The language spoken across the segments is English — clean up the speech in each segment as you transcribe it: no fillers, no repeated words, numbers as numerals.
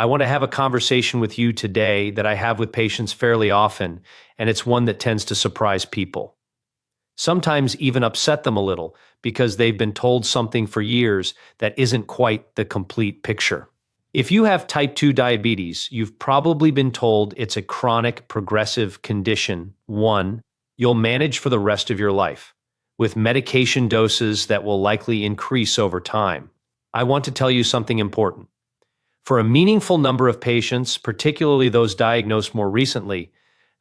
I want to have a conversation with you today that I have with patients fairly often, and it's one that tends to surprise people. Sometimes even upset them a little because they've been told something for years that isn't quite the complete picture. If you have type 2 diabetes, you've probably been told it's a chronic progressive condition. One, you'll manage for the rest of your life, with medication doses that will likely increase over time. I want to tell you something important. For a meaningful number of patients, particularly those diagnosed more recently,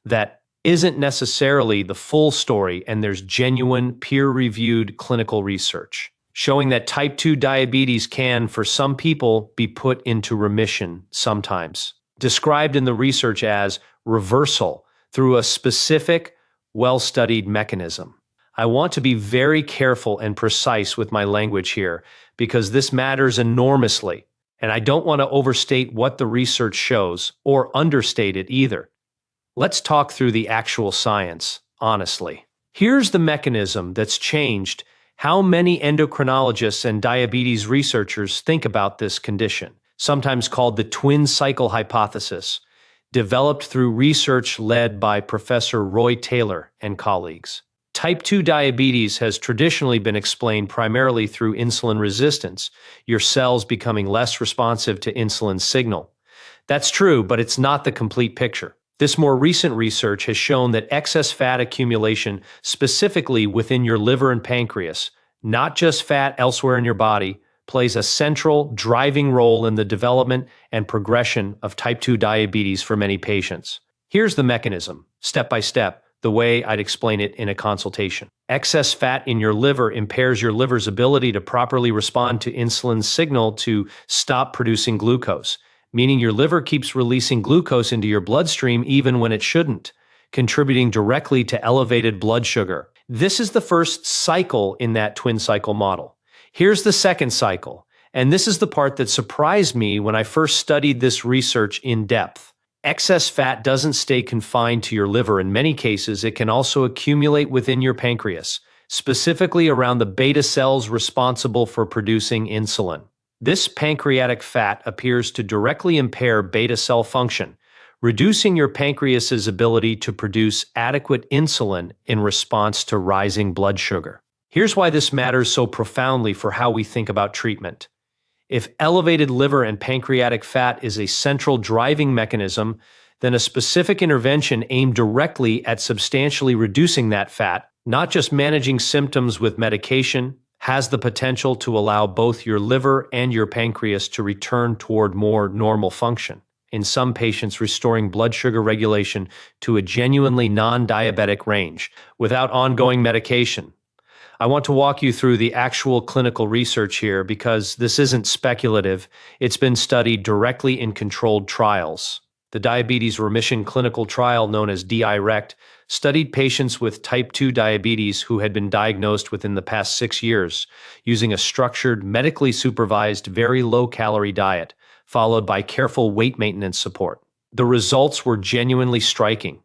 that isn't necessarily the full story, and there's genuine, peer-reviewed clinical research showing that type 2 diabetes can, for some people, be put into remission sometimes, described in the research as reversal through a specific, well-studied mechanism. I want to be very careful and precise with my language here because this matters enormously, and I don't want to overstate what the research shows or understate it either. Let's talk through the actual science, honestly. Here's the mechanism that's changed how many endocrinologists and diabetes researchers think about this condition, sometimes called the twin cycle hypothesis, developed through research led by Professor Roy Taylor and colleagues. Type 2 diabetes has traditionally been explained primarily through insulin resistance, your cells becoming less responsive to insulin signal. That's true, but it's not the complete picture. This more recent research has shown that excess fat accumulation specifically within your liver and pancreas, not just fat elsewhere in your body, plays a central driving role in the development and progression of type 2 diabetes for many patients. Here's the mechanism, step by step, the way I'd explain it in a consultation. Excess fat in your liver impairs your liver's ability to properly respond to insulin's signal to stop producing glucose, meaning your liver keeps releasing glucose into your bloodstream even when it shouldn't, contributing directly to elevated blood sugar. This is the first cycle in that twin cycle model. Here's the second cycle, and this is the part that surprised me when I first studied this research in depth. Excess fat doesn't stay confined to your liver. In many cases, it can also accumulate within your pancreas, specifically around the beta cells responsible for producing insulin. This pancreatic fat appears to directly impair beta cell function, reducing your pancreas's ability to produce adequate insulin in response to rising blood sugar. Here's why this matters so profoundly for how we think about treatment. If elevated liver and pancreatic fat is a central driving mechanism, then a specific intervention aimed directly at substantially reducing that fat, not just managing symptoms with medication, has the potential to allow both your liver and your pancreas to return toward more normal function. In some patients, restoring blood sugar regulation to a genuinely non-diabetic range without ongoing medication. I want to walk you through the actual clinical research here because this isn't speculative. It's been studied directly in controlled trials. The Diabetes Remission clinical trial, known as DIRECT, studied patients with type 2 diabetes who had been diagnosed within the past 6 years using a structured, medically supervised, very low-calorie diet, followed by careful weight maintenance support. The results were genuinely striking.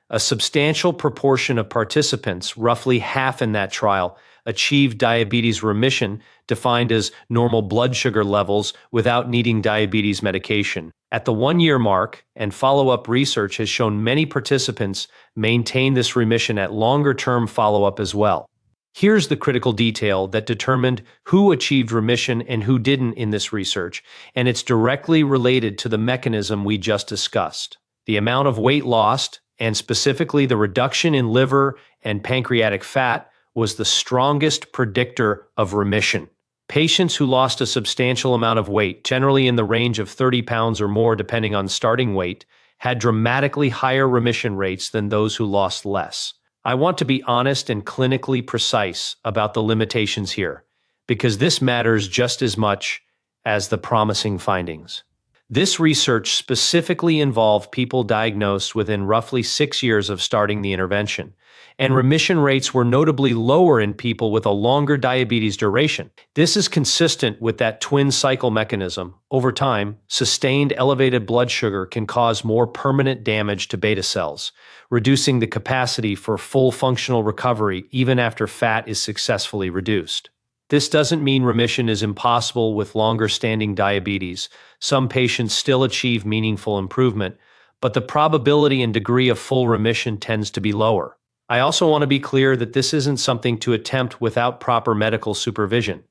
A substantial proportion of participants, roughly half in that trial, achieved diabetes remission, defined as normal blood sugar levels without needing diabetes medication. At the 1-year mark, and follow-up research has shown many participants maintain this remission at longer-term follow-up as well. Here's the critical detail that determined who achieved remission and who didn't in this research, and it's directly related to the mechanism we just discussed. The amount of weight lost, and specifically the reduction in liver and pancreatic fat, was the strongest predictor of remission. Patients who lost a substantial amount of weight, generally in the range of 30 pounds or more depending on starting weight, had dramatically higher remission rates than those who lost less. I want to be honest and clinically precise about the limitations here, because this matters just as much as the promising findings. This research specifically involved people diagnosed within roughly 6 years of starting the intervention, and remission rates were notably lower in people with a longer diabetes duration. This is consistent with that twin cycle mechanism. Over time, sustained elevated blood sugar can cause more permanent damage to beta cells, reducing the capacity for full functional recovery even after fat is successfully reduced. This doesn't mean remission is impossible with longer-standing diabetes. Some patients still achieve meaningful improvement, but the probability and degree of full remission tends to be lower. I also want to be clear that this isn't something to attempt without proper medical supervision.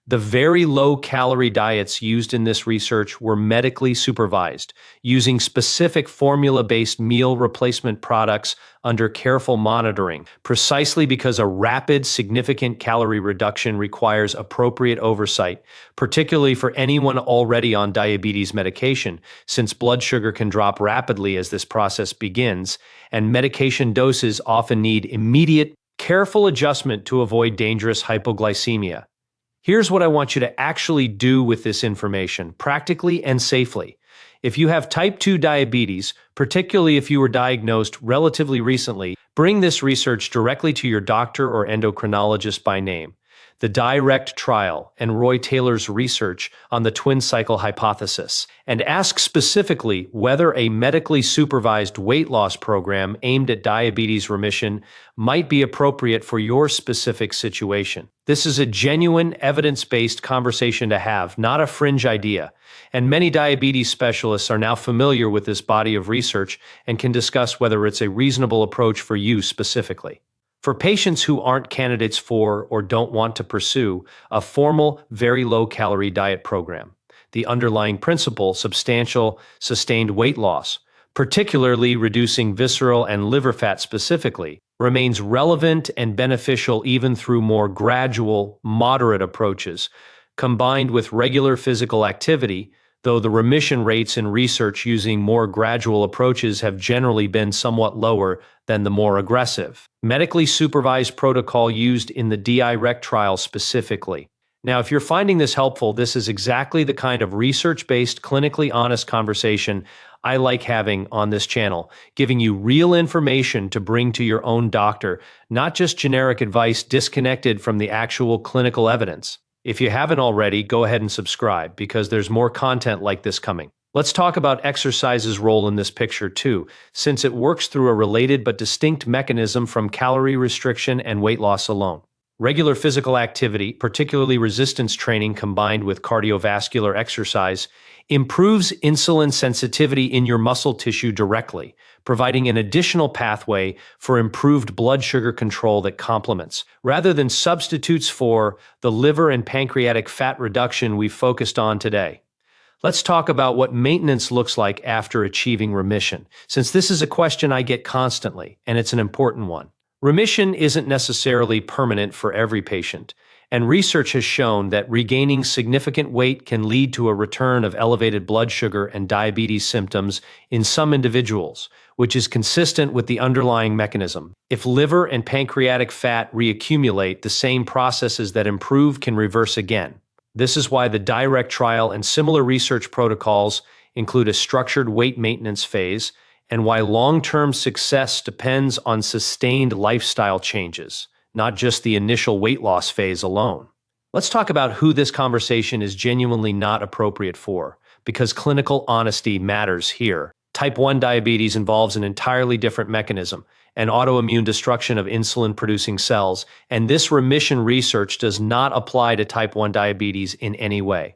The very low-calorie diets used in this research were medically supervised, using specific formula-based meal replacement products under careful monitoring, precisely because a rapid, significant calorie reduction requires appropriate oversight, particularly for anyone already on diabetes medication, since blood sugar can drop rapidly as this process begins, and medication doses often need immediate, careful adjustment to avoid dangerous hypoglycemia. Here's what I want you to actually do with this information, practically and safely. If you have type 2 diabetes, particularly if you were diagnosed relatively recently, bring this research directly to your doctor or endocrinologist by name. The direct trial and Roy Taylor's research on the twin cycle hypothesis, and ask specifically whether a medically supervised weight loss program aimed at diabetes remission might be appropriate for your specific situation. This is a genuine, evidence-based conversation to have, not a fringe idea. And many diabetes specialists are now familiar with this body of research and can discuss whether it's a reasonable approach for you specifically. For patients who aren't candidates for or don't want to pursue a formal, very low-calorie diet program, the underlying principle, substantial, sustained weight loss, particularly reducing visceral and liver fat specifically, remains relevant and beneficial even through more gradual, moderate approaches, combined with regular physical activity, though the remission rates in research using more gradual approaches have generally been somewhat lower than the more aggressive, medically supervised protocol used in the direct trial specifically. Now, if you're finding this helpful, this is exactly the kind of research-based, clinically honest conversation I like having on this channel, giving you real information to bring to your own doctor, not just generic advice disconnected from the actual clinical evidence. If you haven't already, go ahead and subscribe because there's more content like this coming. Let's talk about exercise's role in this picture too, since it works through a related but distinct mechanism from calorie restriction and weight loss alone. Regular physical activity, particularly resistance training combined with cardiovascular exercise, improves insulin sensitivity in your muscle tissue directly, providing an additional pathway for improved blood sugar control that complements, rather than substitutes for, the liver and pancreatic fat reduction we've focused on today. Let's talk about what maintenance looks like after achieving remission, since this is a question I get constantly, and it's an important one. Remission isn't necessarily permanent for every patient, and research has shown that regaining significant weight can lead to a return of elevated blood sugar and diabetes symptoms in some individuals, which is consistent with the underlying mechanism. If liver and pancreatic fat reaccumulate, the same processes that improve can reverse again. This is why the direct trial and similar research protocols include a structured weight maintenance phase, and why long-term success depends on sustained lifestyle changes, not just the initial weight loss phase alone. Let's talk about who this conversation is genuinely not appropriate for, because clinical honesty matters here. Type 1 diabetes involves an entirely different mechanism, an autoimmune destruction of insulin-producing cells, and this remission research does not apply to type 1 diabetes in any way.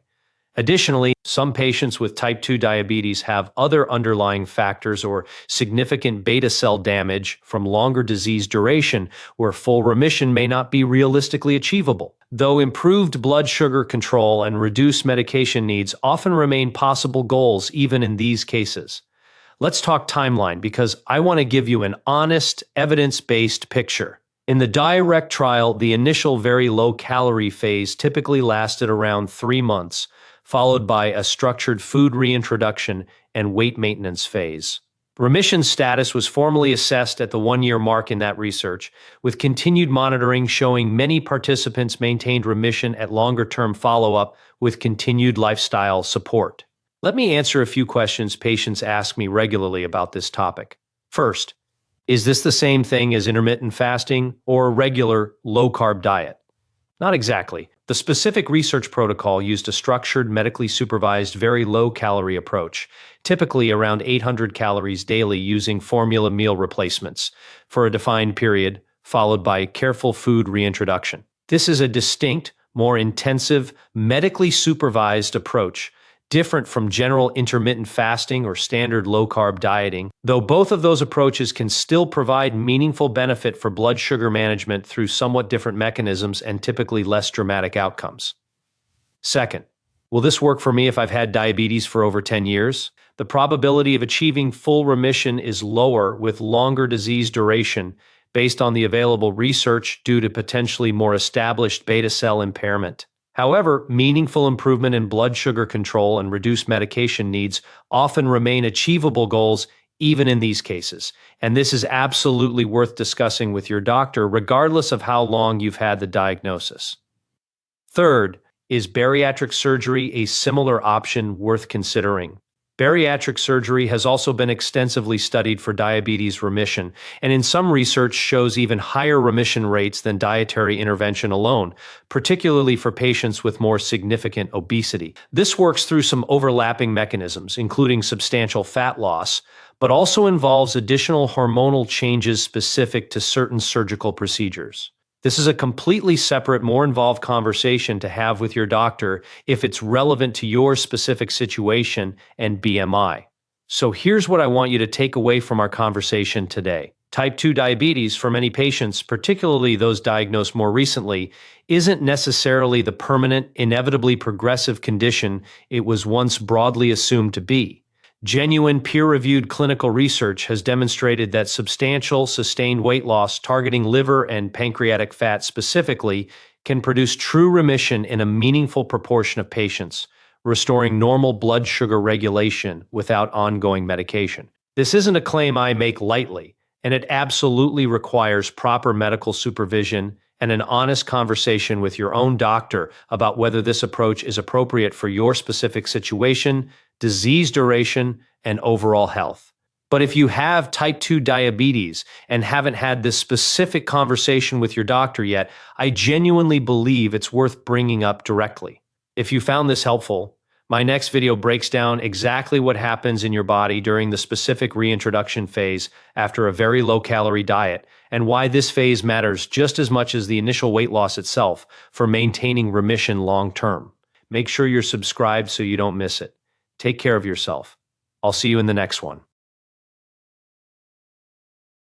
Additionally, some patients with type 2 diabetes have other underlying factors or significant beta cell damage from longer disease duration where full remission may not be realistically achievable, though improved blood sugar control and reduced medication needs often remain possible goals even in these cases. Let's talk timeline because I want to give you an honest, evidence-based picture. In the direct trial, the initial very low-calorie phase typically lasted around 3 months, followed by a structured food reintroduction and weight maintenance phase. Remission status was formally assessed at the 1-year mark in that research, with continued monitoring showing many participants maintained remission at longer-term follow-up with continued lifestyle support. Let me answer a few questions patients ask me regularly about this topic. First, is this the same thing as intermittent fasting or a regular low-carb diet? Not exactly. The specific research protocol used a structured, medically supervised, very low-calorie approach, typically around 800 calories daily using formula meal replacements, for a defined period, followed by careful food reintroduction. This is a distinct, more intensive, medically supervised approach, different from general intermittent fasting or standard low-carb dieting, though both of those approaches can still provide meaningful benefit for blood sugar management through somewhat different mechanisms and typically less dramatic outcomes. Second, will this work for me if I've had diabetes for over 10 years? The probability of achieving full remission is lower with longer disease duration based on the available research due to potentially more established beta cell impairment. However, meaningful improvement in blood sugar control and reduced medication needs often remain achievable goals even in these cases, and this is absolutely worth discussing with your doctor regardless of how long you've had the diagnosis. Third, is bariatric surgery a similar option worth considering? Bariatric surgery has also been extensively studied for diabetes remission, and in some research shows even higher remission rates than dietary intervention alone, particularly for patients with more significant obesity. This works through some overlapping mechanisms, including substantial fat loss, but also involves additional hormonal changes specific to certain surgical procedures. This is a completely separate, more involved conversation to have with your doctor if it's relevant to your specific situation and BMI. So here's what I want you to take away from our conversation today. Type 2 diabetes for many patients, particularly those diagnosed more recently, isn't necessarily the permanent, inevitably progressive condition it was once broadly assumed to be. Genuine peer-reviewed clinical research has demonstrated that substantial, sustained weight loss targeting liver and pancreatic fat specifically can produce true remission in a meaningful proportion of patients, restoring normal blood sugar regulation without ongoing medication. This isn't a claim I make lightly, and it absolutely requires proper medical supervision and an honest conversation with your own doctor about whether this approach is appropriate for your specific situation, disease duration, and overall health. But if you have type 2 diabetes and haven't had this specific conversation with your doctor yet, I genuinely believe it's worth bringing up directly. If you found this helpful, my next video breaks down exactly what happens in your body during the specific reintroduction phase after a very low-calorie diet, and why this phase matters just as much as the initial weight loss itself for maintaining remission long-term. Make sure you're subscribed so you don't miss it. Take care of yourself. I'll see you in the next one.